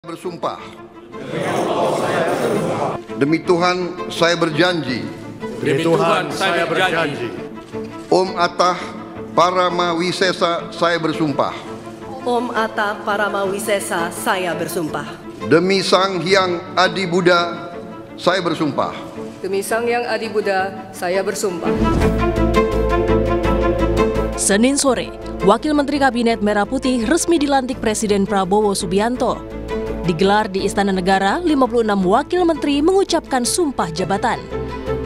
Bersumpah. Demi Tuhan saya berjanji. Demi Tuhan saya berjanji. Om Atta Paramawisesa saya bersumpah. Om Atta Paramawisesa saya bersumpah. Demi Sang Hyang Adi Buddha saya bersumpah. Demi Sang Hyang Adi Buddha saya bersumpah. Senin sore, Wakil Menteri Kabinet Merah Putih resmi dilantik Presiden Prabowo Subianto. Digelar di Istana Negara, 56 wakil menteri mengucapkan sumpah jabatan.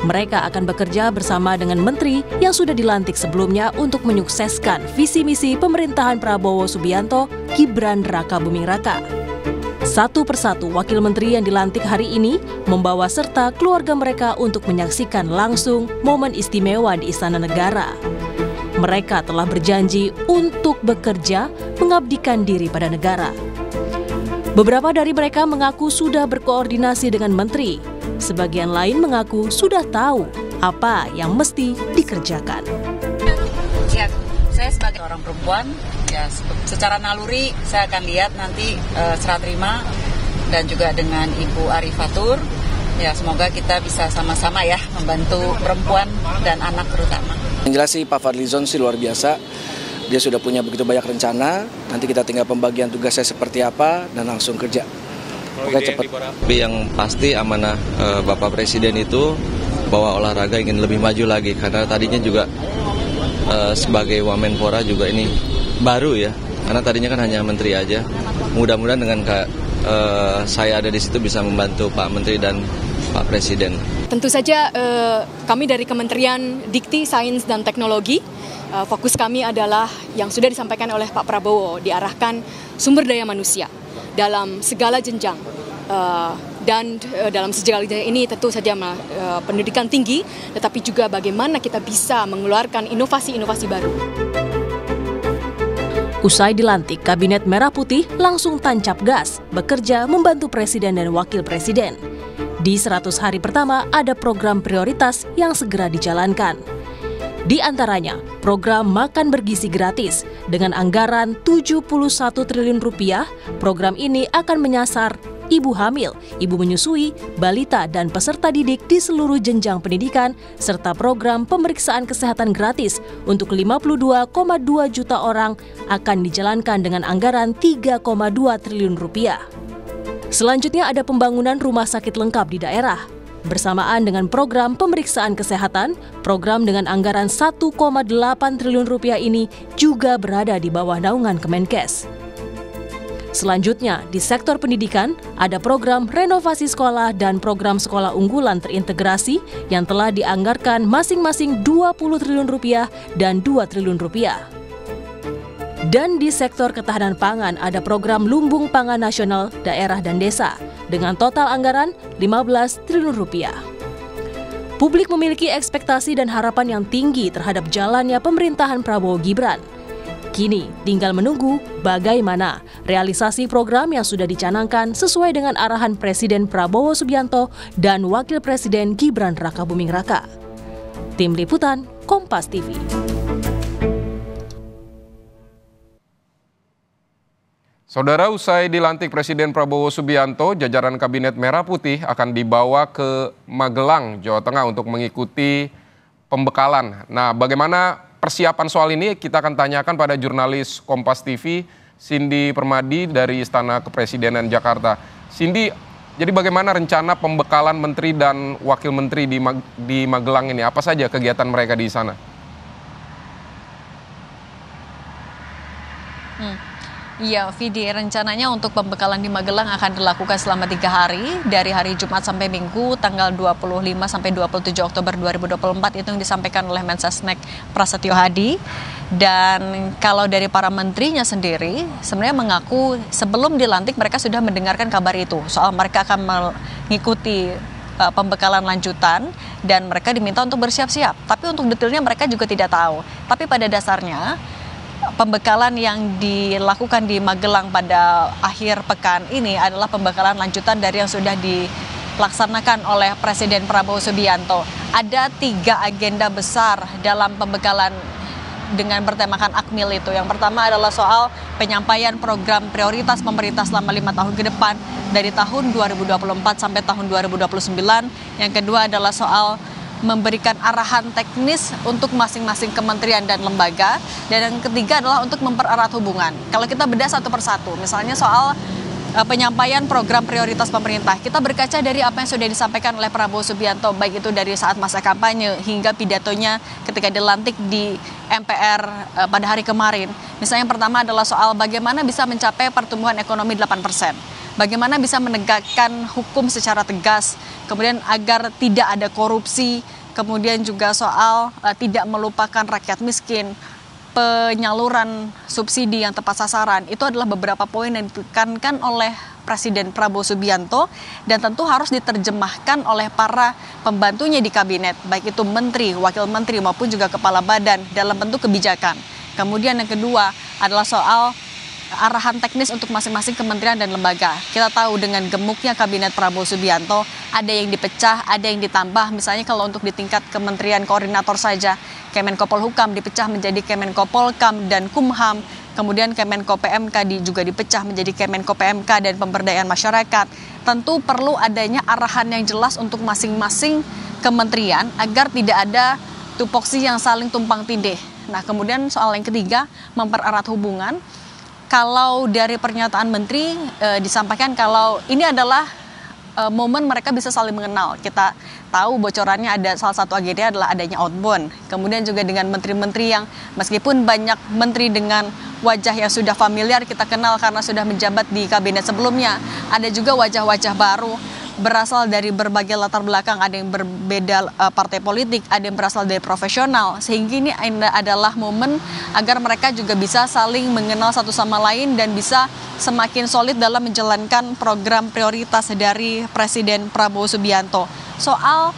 Mereka akan bekerja bersama dengan menteri yang sudah dilantik sebelumnya untuk menyukseskan visi misi pemerintahan Prabowo Subianto, Gibran Rakabuming Raka. Satu persatu wakil menteri yang dilantik hari ini membawa serta keluarga mereka untuk menyaksikan langsung momen istimewa di Istana Negara. Mereka telah berjanji untuk bekerja mengabdikan diri pada negara. Beberapa dari mereka mengaku sudah berkoordinasi dengan menteri. Sebagian lain mengaku sudah tahu apa yang mesti dikerjakan. Ya, saya sebagai orang perempuan, ya secara naluri saya akan lihat nanti serah terima dan juga dengan Ibu Arifatur. Ya, semoga kita bisa sama-sama ya membantu perempuan dan anak terutama. Yang jelas sih Pak Fadlizon sih luar biasa. Dia sudah punya begitu banyak rencana, nanti kita tinggal pembagian tugasnya seperti apa dan langsung kerja. Oke, cepat. Tapi yang pasti amanah Bapak Presiden itu bahwa olahraga ingin lebih maju lagi, karena tadinya juga sebagai Wamenpora juga ini baru ya, karena tadinya kan hanya menteri aja. Mudah-mudahan dengan saya ada di situ bisa membantu Pak Menteri dan Pak Presiden. Tentu saja kami dari Kementerian Dikti, Sains, dan Teknologi, fokus kami adalah yang sudah disampaikan oleh Pak Prabowo, diarahkan sumber daya manusia dalam segala jenjang. Dan dalam segala jenjang ini tentu saja pendidikan tinggi, tetapi juga bagaimana kita bisa mengeluarkan inovasi-inovasi baru. Usai dilantik, Kabinet Merah Putih langsung tancap gas, bekerja membantu Presiden dan Wakil Presiden. Di 100 hari pertama ada program prioritas yang segera dijalankan. Di antaranya, program makan bergizi gratis dengan anggaran 71 triliun rupiah. Program ini akan menyasar ibu hamil, ibu menyusui, balita, dan peserta didik di seluruh jenjang pendidikan, serta program pemeriksaan kesehatan gratis untuk 52,2 juta orang akan dijalankan dengan anggaran 3,2 triliun rupiah. Selanjutnya ada pembangunan rumah sakit lengkap di daerah. Bersamaan dengan program pemeriksaan kesehatan, program dengan anggaran 1,8 triliun rupiah ini juga berada di bawah naungan Kemenkes. Selanjutnya, di sektor pendidikan, ada program renovasi sekolah dan program sekolah unggulan terintegrasi yang telah dianggarkan masing-masing 20 triliun rupiah dan 2 triliun rupiah. Dan di sektor ketahanan pangan ada program Lumbung Pangan Nasional Daerah dan Desa dengan total anggaran 15 triliun rupiah. Publik memiliki ekspektasi dan harapan yang tinggi terhadap jalannya pemerintahan Prabowo Gibran. Kini tinggal menunggu bagaimana realisasi program yang sudah dicanangkan sesuai dengan arahan Presiden Prabowo Subianto dan Wakil Presiden Gibran Rakabuming Raka. Tim Liputan, Kompas TV. Saudara, usai dilantik Presiden Prabowo Subianto, jajaran Kabinet Merah Putih akan dibawa ke Magelang, Jawa Tengah untuk mengikuti pembekalan. Nah, bagaimana persiapan soal ini kita akan tanyakan pada jurnalis Kompas TV, Cindy Permadi dari Istana Kepresidenan Jakarta. Cindy, jadi bagaimana rencana pembekalan menteri dan wakil menteri di Magelang ini? Apa saja kegiatan mereka di sana? Iya, Vidi, rencananya untuk pembekalan di Magelang akan dilakukan selama 3 hari, dari hari Jumat sampai Minggu, tanggal 25 sampai 27 Oktober 2024, itu yang disampaikan oleh Mensesnek Prasetyo Hadi. Dan kalau dari para menterinya sendiri, sebenarnya mengaku sebelum dilantik mereka sudah mendengarkan kabar itu, soal mereka akan mengikuti pembekalan lanjutan dan mereka diminta untuk bersiap-siap. Tapi untuk detailnya mereka juga tidak tahu. Tapi pada dasarnya, pembekalan yang dilakukan di Magelang pada akhir pekan ini adalah pembekalan lanjutan dari yang sudah dilaksanakan oleh Presiden Prabowo Subianto. Ada 3 agenda besar dalam pembekalan dengan bertemakan Akmil itu. Yang pertama adalah soal penyampaian program prioritas pemerintah selama 5 tahun ke depan dari tahun 2024 sampai tahun 2029. Yang kedua adalah soal memberikan arahan teknis untuk masing-masing kementerian dan lembaga. Dan yang ketiga adalah untuk mempererat hubungan. Kalau kita bedah satu persatu, misalnya soal penyampaian program prioritas pemerintah, kita berkaca dari apa yang sudah disampaikan oleh Prabowo Subianto, baik itu dari saat masa kampanye hingga pidatonya ketika dilantik di MPR pada hari kemarin. Misalnya yang pertama adalah soal bagaimana bisa mencapai pertumbuhan ekonomi 8%. Bagaimana bisa menegakkan hukum secara tegas, kemudian agar tidak ada korupsi, kemudian juga soal tidak melupakan rakyat miskin, penyaluran subsidi yang tepat sasaran. Itu adalah beberapa poin yang ditekankan oleh Presiden Prabowo Subianto dan tentu harus diterjemahkan oleh para pembantunya di kabinet, baik itu menteri, wakil menteri maupun juga kepala badan dalam bentuk kebijakan. Kemudian yang kedua adalah soal arahan teknis untuk masing-masing kementerian dan lembaga. Kita tahu dengan gemuknya kabinet Prabowo Subianto, ada yang dipecah, ada yang ditambah. Misalnya kalau untuk di tingkat kementerian koordinator saja, Kemenko Polhukam dipecah menjadi Kemenko Polkam dan Kumham. Kemudian Kemenko PMK juga dipecah menjadi Kemenko PMK dan Pemberdayaan Masyarakat. Tentu perlu adanya arahan yang jelas untuk masing-masing kementerian agar tidak ada tupoksi yang saling tumpang tindih. Nah, kemudian soal yang ketiga, mempererat hubungan. Kalau dari pernyataan menteri disampaikan kalau ini adalah momen mereka bisa saling mengenal. Kita tahu bocorannya ada salah satu agenda adalah adanya outbound. Kemudian juga dengan menteri-menteri yang meskipun banyak menteri dengan wajah yang sudah familiar kita kenal karena sudah menjabat di kabinet sebelumnya, ada juga wajah-wajah baru berasal dari berbagai latar belakang, ada yang berbeda partai politik, ada yang berasal dari profesional, sehingga ini adalah momen agar mereka juga bisa saling mengenal satu sama lain dan bisa semakin solid dalam menjalankan program prioritas dari Presiden Prabowo Subianto. Soal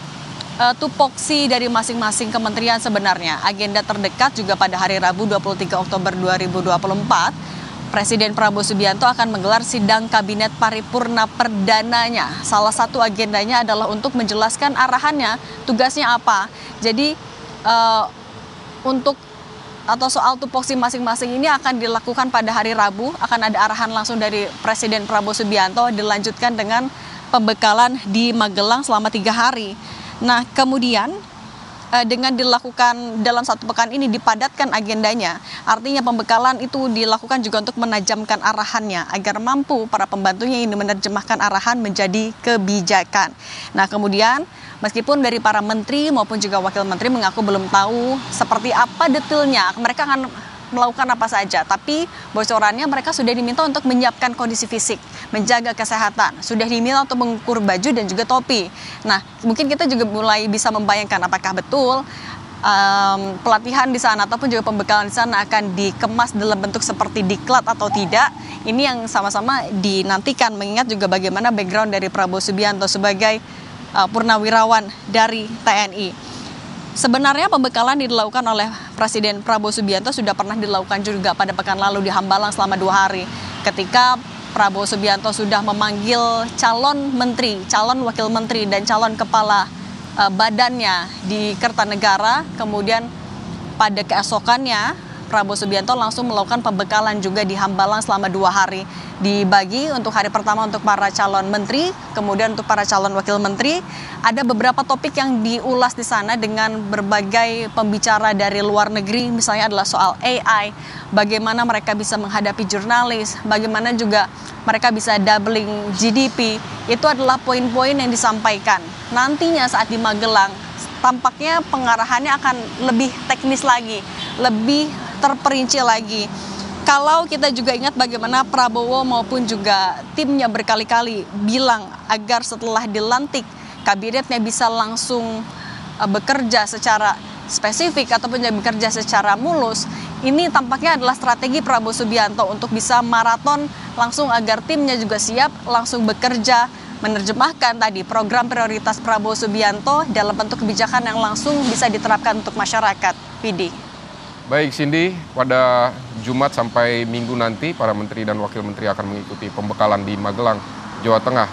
tupoksi dari masing-masing kementerian sebenarnya, agenda terdekat juga pada hari Rabu 23 Oktober 2024, Presiden Prabowo Subianto akan menggelar sidang kabinet paripurna perdananya. Salah satu agendanya adalah untuk menjelaskan arahannya, tugasnya apa. Jadi untuk atau soal tupoksi masing-masing ini akan dilakukan pada hari Rabu, akan ada arahan langsung dari Presiden Prabowo Subianto, dilanjutkan dengan pembekalan di Magelang selama 3 hari. Nah, kemudian dengan dilakukan dalam satu pekan ini dipadatkan agendanya, artinya pembekalan itu dilakukan juga untuk menajamkan arahannya agar mampu para pembantunya ini menerjemahkan arahan menjadi kebijakan. Nah, kemudian meskipun dari para menteri maupun juga wakil menteri mengaku belum tahu seperti apa detailnya mereka akan melakukan apa saja, tapi bocorannya mereka sudah diminta untuk menyiapkan kondisi fisik, menjaga kesehatan, sudah diminta untuk mengukur baju dan juga topi. Nah, mungkin kita juga mulai bisa membayangkan apakah betul pelatihan di sana ataupun juga pembekalan di sana akan dikemas dalam bentuk seperti diklat atau tidak. Ini yang sama-sama dinantikan, mengingat juga bagaimana background dari Prabowo Subianto sebagai purnawirawan dari TNI. Sebenarnya pembekalan dilakukan oleh Presiden Prabowo Subianto sudah pernah dilakukan juga pada pekan lalu di Hambalang selama 2 hari. Ketika Prabowo Subianto sudah memanggil calon menteri, calon wakil menteri, dan calon kepala badannya di Kertanegara. Kemudian pada keesokannya Prabowo Subianto langsung melakukan pembekalan juga di Hambalang selama 2 hari. Dibagi untuk hari pertama untuk para calon menteri, kemudian untuk para calon wakil menteri. Ada beberapa topik yang diulas di sana dengan berbagai pembicara dari luar negeri, misalnya adalah soal AI, bagaimana mereka bisa menghadapi jurnalis, bagaimana juga mereka bisa doubling GDP. Itu adalah poin-poin yang disampaikan. Nantinya saat di Magelang, tampaknya pengarahannya akan lebih teknis lagi, lebih terperinci lagi. Kalau kita juga ingat bagaimana Prabowo maupun juga timnya berkali-kali bilang agar setelah dilantik kabinetnya bisa langsung bekerja secara spesifik ataupun bekerja secara mulus. Ini tampaknya adalah strategi Prabowo Subianto untuk bisa maraton langsung agar timnya juga siap langsung bekerja, menerjemahkan tadi program prioritas Prabowo Subianto dalam bentuk kebijakan yang langsung bisa diterapkan untuk masyarakat. Pidi. Baik Cindy, pada Jumat sampai Minggu nanti para menteri dan wakil menteri akan mengikuti pembekalan di Magelang, Jawa Tengah.